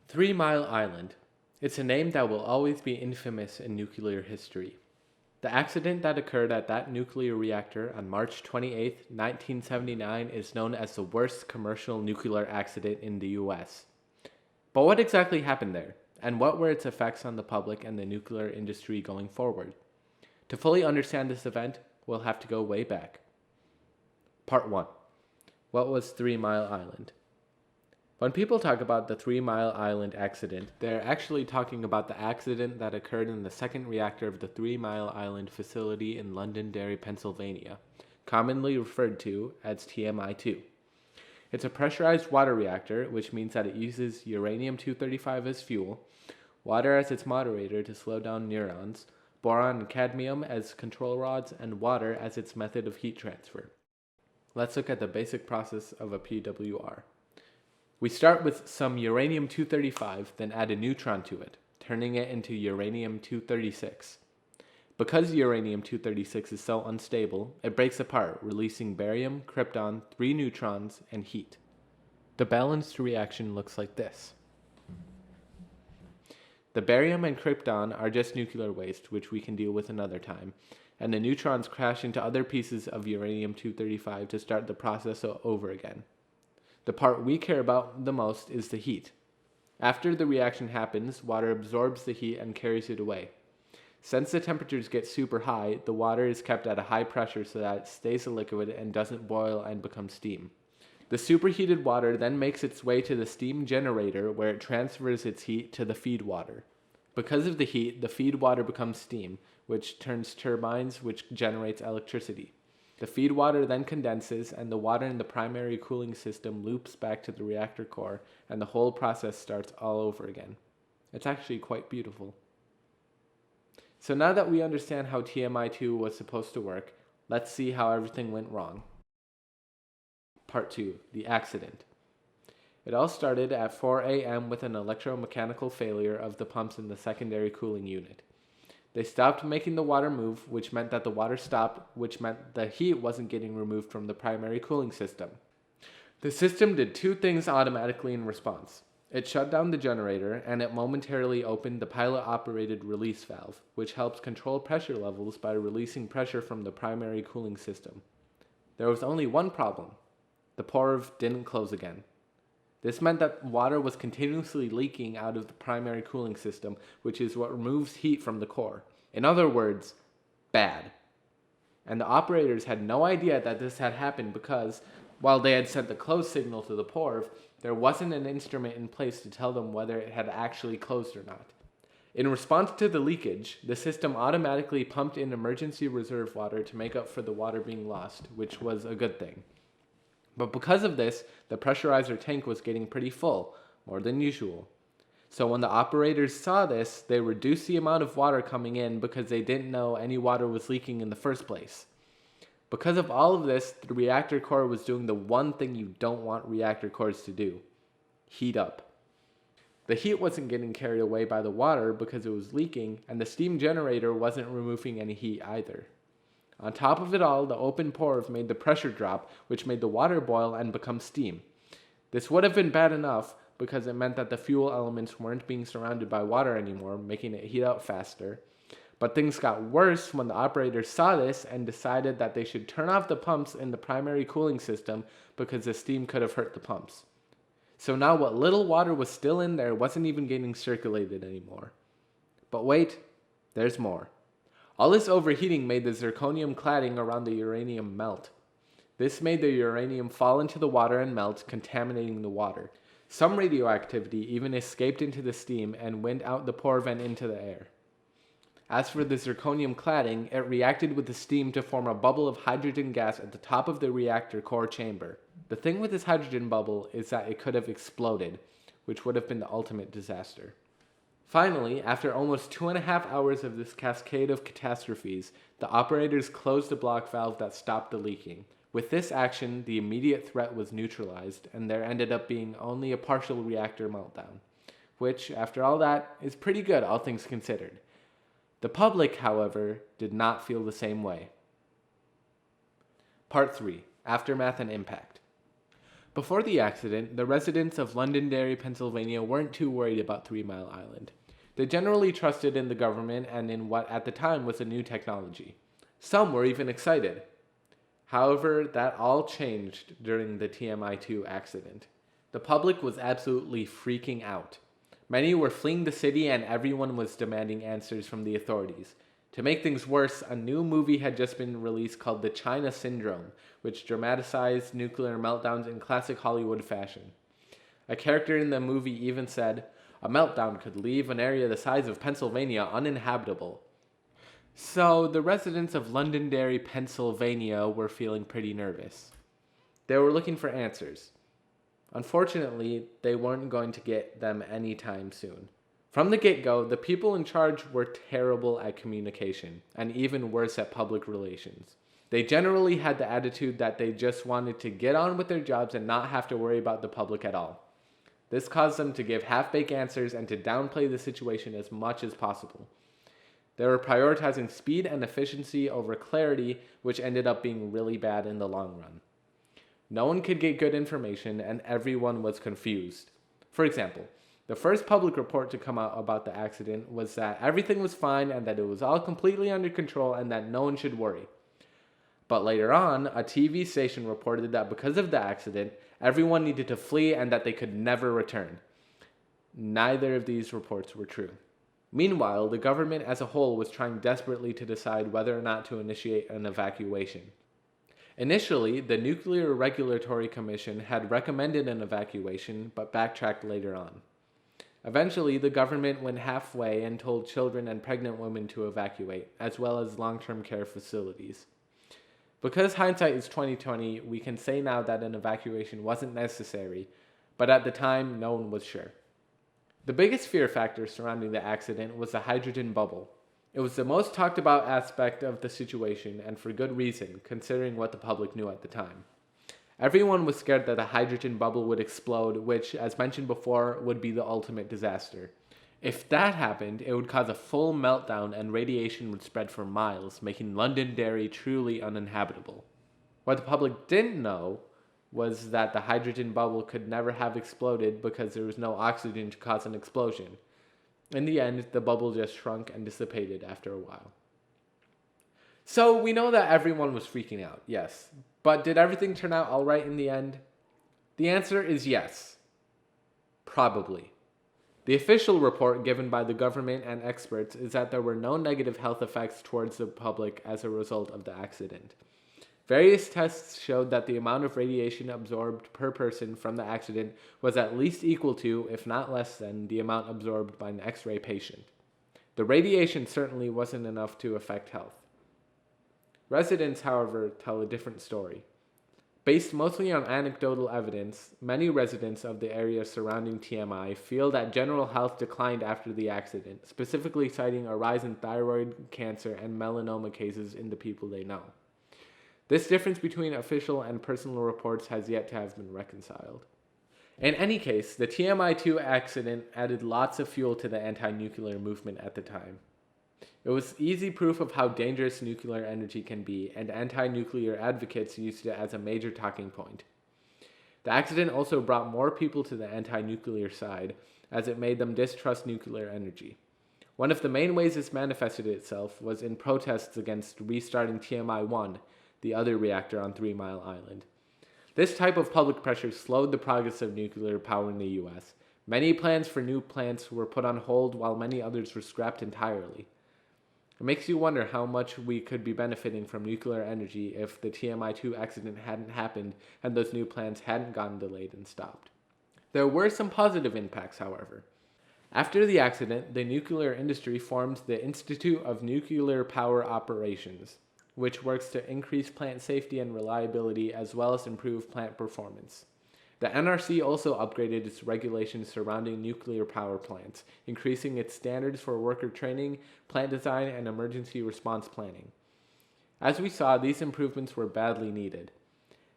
3 Mile Island. It's a name that will always be infamous in nuclear history. The accident that occurred at that nuclear reactor on March 28, 1979 is known as the worst commercial nuclear accident in the US. But what exactly happened there? And what were its effects on the public and the nuclear industry going forward? To fully understand this event, we'll have to go way back. Part 1. What was 3 Mile Island? When people talk about the 3 Mile Island accident, they're actually talking about the accident that occurred in the second reactor of the 3 Mile Island facility in Londonderry, Pennsylvania, commonly referred to as TMI-2. It's a pressurized water reactor, which means that it uses uranium-235 as fuel, water as its moderator to slow down neurons, boron and cadmium as control rods, and water as its method of heat transfer. Let's look at the basic process of a PWR. We start with some uranium-235, then add a neutron to it, turning it into uranium-236. Because uranium-236 is so unstable, it breaks apart, releasing barium, krypton, 3 neutrons, and heat. The balanced reaction looks like this. The barium and krypton are just nuclear waste, which we can deal with another time, and the neutrons crash into other pieces of uranium-235 to start the process over again. The part we care about the most is the heat. After the reaction happens, water absorbs the heat and carries it away. Since the temperatures get super high, the water is kept at a high pressure so that it stays a liquid and doesn't boil and become steam. The superheated water then makes its way to the steam generator where it transfers its heat to the feed water. Because of the heat, the feed water becomes steam, which turns turbines, which generates electricity. The feed water then condenses, and the water in the primary cooling system loops back to the reactor core, and the whole process starts all over again. It's actually quite beautiful. So now that we understand how TMI-2 was supposed to work, let's see how everything went wrong. Part 2. The accident. It all started at 4 a.m. with an electromechanical failure of the pumps in the secondary cooling unit. They stopped making the water move, which meant that the water stopped, which meant the heat wasn't getting removed from the primary cooling system. The system did 2 things automatically in response. It shut down the generator, and it momentarily opened the pilot-operated release valve, which helps control pressure levels by releasing pressure from the primary cooling system. There was only one problem. The pour didn't close again. This meant that water was continuously leaking out of the primary cooling system, which is what removes heat from the core. In other words, bad. And the operators had no idea that this had happened because, while they had sent the close signal to the PORV, there wasn't an instrument in place to tell them whether it had actually closed or not. In response to the leakage, the system automatically pumped in emergency reserve water to make up for the water being lost, which was a good thing. But because of this, the pressurizer tank was getting pretty full, more than usual. So when the operators saw this, they reduced the amount of water coming in because they didn't know any water was leaking in the first place. Because of all of this, the reactor core was doing the one thing you don't want reactor cores to do: heat up. The heat wasn't getting carried away by the water because it was leaking, and the steam generator wasn't removing any heat either. On top of it all, the open pore made the pressure drop, which made the water boil and become steam. This would have been bad enough because it meant that the fuel elements weren't being surrounded by water anymore, making it heat up faster. But things got worse when the operators saw this and decided that they should turn off the pumps in the primary cooling system because the steam could have hurt the pumps. So now what little water was still in there wasn't even getting circulated anymore. But wait, there's more. All this overheating made the zirconium cladding around the uranium melt. This made the uranium fall into the water and melt, contaminating the water. Some radioactivity even escaped into the steam and went out the pore vent into the air. As for the zirconium cladding, it reacted with the steam to form a bubble of hydrogen gas at the top of the reactor core chamber. The thing with this hydrogen bubble is that it could have exploded, which would have been the ultimate disaster. Finally, after almost 2.5 hours of this cascade of catastrophes, the operators closed the block valve that stopped the leaking. With this action, the immediate threat was neutralized, and there ended up being only a partial reactor meltdown, which, after all that, is pretty good, all things considered. The public, however, did not feel the same way. Part 3. Aftermath and Impact. Before the accident, the residents of Londonderry, Pennsylvania weren't too worried about 3 Mile Island. They generally trusted in the government and in what at the time was a new technology. Some were even excited. However, that all changed during the TMI-2 accident. The public was absolutely freaking out. Many were fleeing the city and everyone was demanding answers from the authorities. To make things worse, a new movie had just been released called The China Syndrome, which dramatized nuclear meltdowns in classic Hollywood fashion. A character in the movie even said, "A meltdown could leave an area the size of Pennsylvania uninhabitable." So, the residents of Londonderry, Pennsylvania were feeling pretty nervous. They were looking for answers. Unfortunately, they weren't going to get them anytime soon. From the get-go, the people in charge were terrible at communication, and even worse at public relations. They generally had the attitude that they just wanted to get on with their jobs and not have to worry about the public at all. This caused them to give half-baked answers and to downplay the situation as much as possible. They were prioritizing speed and efficiency over clarity, which ended up being really bad in the long run. No one could get good information, and everyone was confused. For example, the first public report to come out about the accident was that everything was fine and that it was all completely under control and that no one should worry. But later on, a TV station reported that because of the accident, everyone needed to flee and that they could never return. Neither of these reports were true. Meanwhile, the government as a whole was trying desperately to decide whether or not to initiate an evacuation. Initially, the Nuclear Regulatory Commission had recommended an evacuation, but backtracked later on. Eventually, the government went halfway and told children and pregnant women to evacuate, as well as long-term care facilities. Because hindsight is 2020, we can say now that an evacuation wasn't necessary, but at the time, no one was sure. The biggest fear factor surrounding the accident was the hydrogen bubble. It was the most talked about aspect of the situation, and for good reason, considering what the public knew at the time. Everyone was scared that the hydrogen bubble would explode, which, as mentioned before, would be the ultimate disaster. If that happened, it would cause a full meltdown and radiation would spread for miles, making Londonderry truly uninhabitable. What the public didn't know was that the hydrogen bubble could never have exploded because there was no oxygen to cause an explosion. In the end, the bubble just shrunk and dissipated after a while. So we know that everyone was freaking out, yes. But did everything turn out alright in the end? The answer is yes. Probably. The official report given by the government and experts is that there were no negative health effects towards the public as a result of the accident. Various tests showed that the amount of radiation absorbed per person from the accident was at least equal to, if not less than, the amount absorbed by an X-ray patient. The radiation certainly wasn't enough to affect health. Residents, however, tell a different story. Based mostly on anecdotal evidence, many residents of the area surrounding TMI feel that general health declined after the accident, specifically citing a rise in thyroid cancer and melanoma cases in the people they know. This difference between official and personal reports has yet to have been reconciled. In any case, the TMI-2 accident added lots of fuel to the anti-nuclear movement at the time. It was easy proof of how dangerous nuclear energy can be, and anti-nuclear advocates used it as a major talking point. The accident also brought more people to the anti-nuclear side, as it made them distrust nuclear energy. One of the main ways this manifested itself was in protests against restarting TMI-1, the other reactor on 3 Mile Island. This type of public pressure slowed the progress of nuclear power in the US. Many plans for new plants were put on hold while many others were scrapped entirely. It makes you wonder how much we could be benefiting from nuclear energy if the TMI-2 accident hadn't happened and those new plants hadn't gotten delayed and stopped. There were some positive impacts, however. After the accident, the nuclear industry formed the Institute of Nuclear Power Operations, which works to increase plant safety and reliability as well as improve plant performance. The NRC also upgraded its regulations surrounding nuclear power plants, increasing its standards for worker training, plant design, and emergency response planning. As we saw, these improvements were badly needed.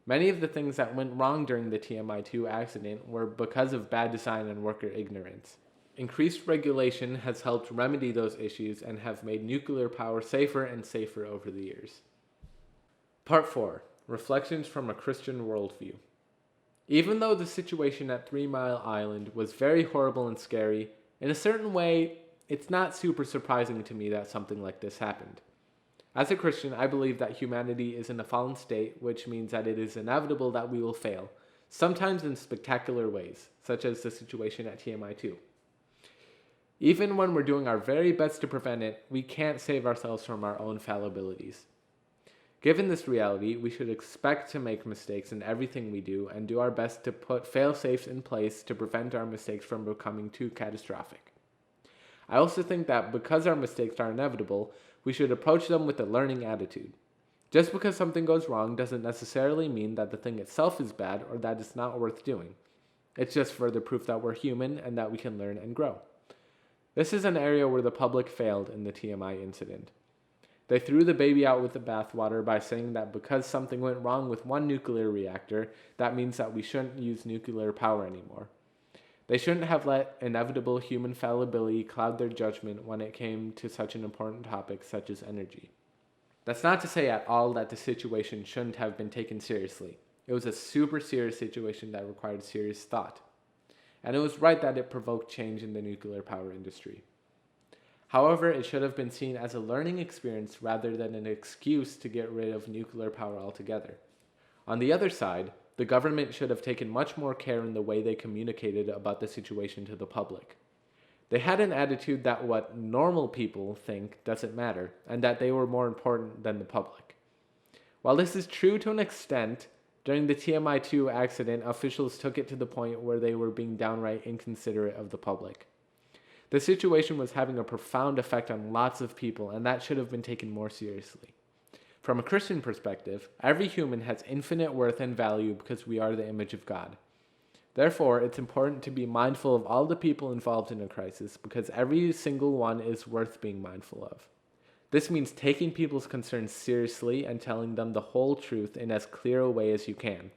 Many of the things that went wrong during the TMI-2 accident were because of bad design and worker ignorance. Increased regulation has helped remedy those issues and have made nuclear power safer and safer over the years. Part 4. Reflections from a Christian Worldview. Even though the situation at 3 Mile Island was very horrible and scary, in a certain way, it's not super surprising to me that something like this happened. As a Christian, I believe that humanity is in a fallen state, which means that it is inevitable that we will fail, sometimes in spectacular ways, such as the situation at TMI 2. Even when we're doing our very best to prevent it, we can't save ourselves from our own fallibilities. Given this reality, we should expect to make mistakes in everything we do and do our best to put fail-safes in place to prevent our mistakes from becoming too catastrophic. I also think that because our mistakes are inevitable, we should approach them with a learning attitude. Just because something goes wrong doesn't necessarily mean that the thing itself is bad or that it's not worth doing. It's just further proof that we're human and that we can learn and grow. This is an area where the public failed in the TMI incident. They threw the baby out with the bathwater by saying that because something went wrong with one nuclear reactor, that means that we shouldn't use nuclear power anymore. They shouldn't have let inevitable human fallibility cloud their judgment when it came to such an important topic such as energy. That's not to say at all that the situation shouldn't have been taken seriously. It was a super serious situation that required serious thought. And it was right that it provoked change in the nuclear power industry. However, it should have been seen as a learning experience rather than an excuse to get rid of nuclear power altogether. On the other side, the government should have taken much more care in the way they communicated about the situation to the public. They had an attitude that what normal people think doesn't matter, and that they were more important than the public. While this is true to an extent, during the TMI-2 accident, officials took it to the point where they were being downright inconsiderate of the public. The situation was having a profound effect on lots of people, and that should have been taken more seriously. From a Christian perspective, every human has infinite worth and value because we are the image of God. Therefore, it's important to be mindful of all the people involved in a crisis because every single one is worth being mindful of. This means taking people's concerns seriously and telling them the whole truth in as clear a way as you can.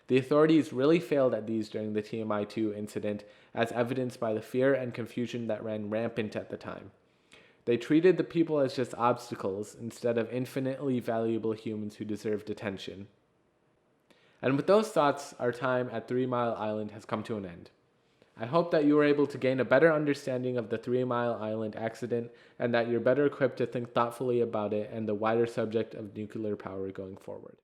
The authorities really failed at these during the TMI-2 incident, as evidenced by the fear and confusion that ran rampant at the time. They treated the people as just obstacles instead of infinitely valuable humans who deserved attention. And with those thoughts, our time at 3 Mile Island has come to an end. I hope that you were able to gain a better understanding of the 3 Mile Island accident and that you're better equipped to think thoughtfully about it and the wider subject of nuclear power going forward.